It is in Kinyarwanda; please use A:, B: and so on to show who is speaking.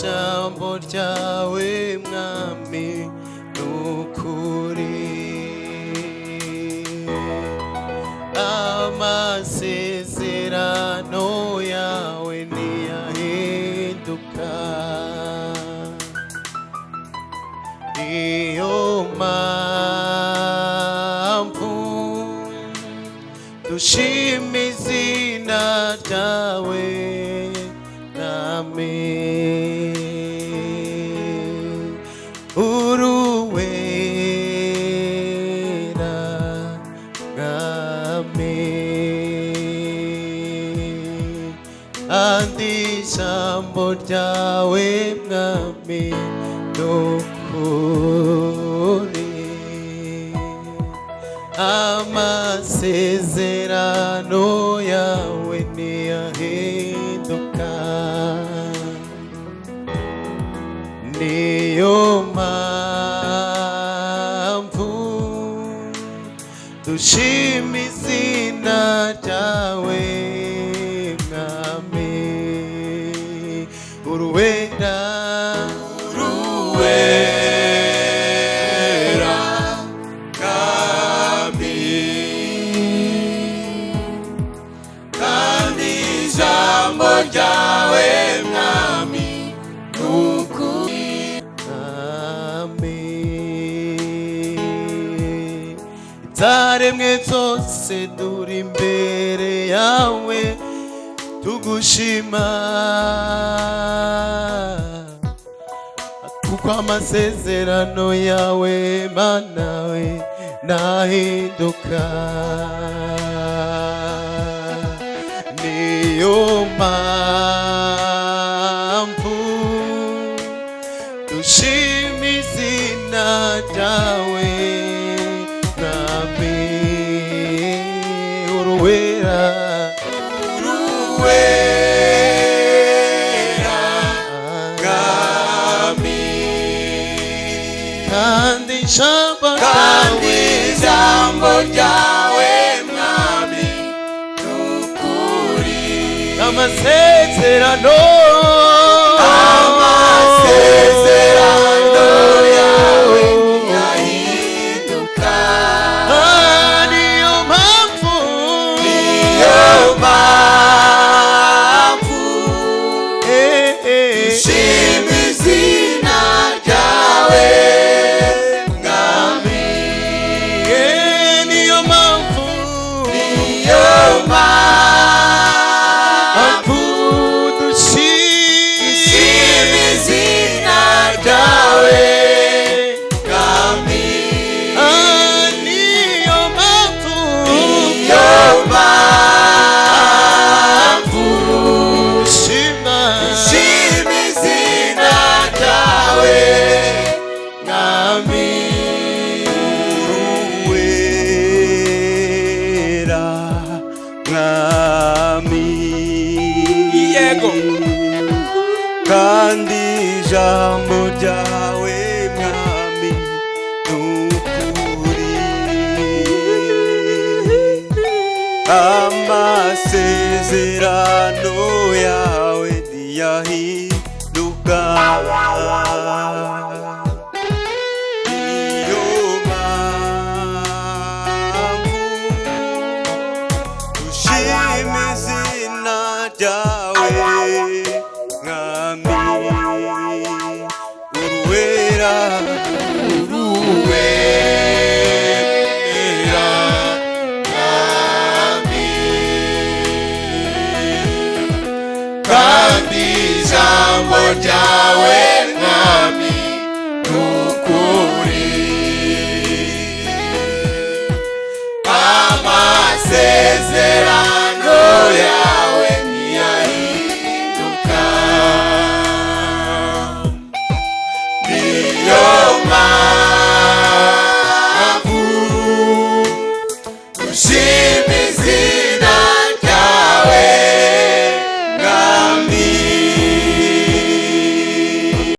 A: ijambo ryawe mwami nukuri amasezerano yawe ntiyahinduka niyo mpamvu dushima izina ryawe mwami uruwera mwami andi ijambo ryawe mwami nukuri amasezerano yawe ntiyahinduka niyo mpamvu dushima izina ryawe mwami uruwera mwami kandi ijambo ryawe mwami nukuri zaremwe zose duri imbere yawe tugushima kuko amasezerano yawe mana we ntahinduka niyo mpamvu dushima izina ryawe mwami uruwera mwami kandi ijambo ryawe mwami nukuri amasezerano yawe ntiyahinduka niyo mpamvu dushima izina ryawe mwami niyo mpamvu dushima izina ryawe mwami niyo mpamvu dushima izina ryawe mwami uruwera mwami yego kandi ijambo ryawe mwami nukuri amasezerano yawe ntiyahinduka niyo mpamvu dushima izina ryawe mwami uruwera mwami kandi ijambo ryawe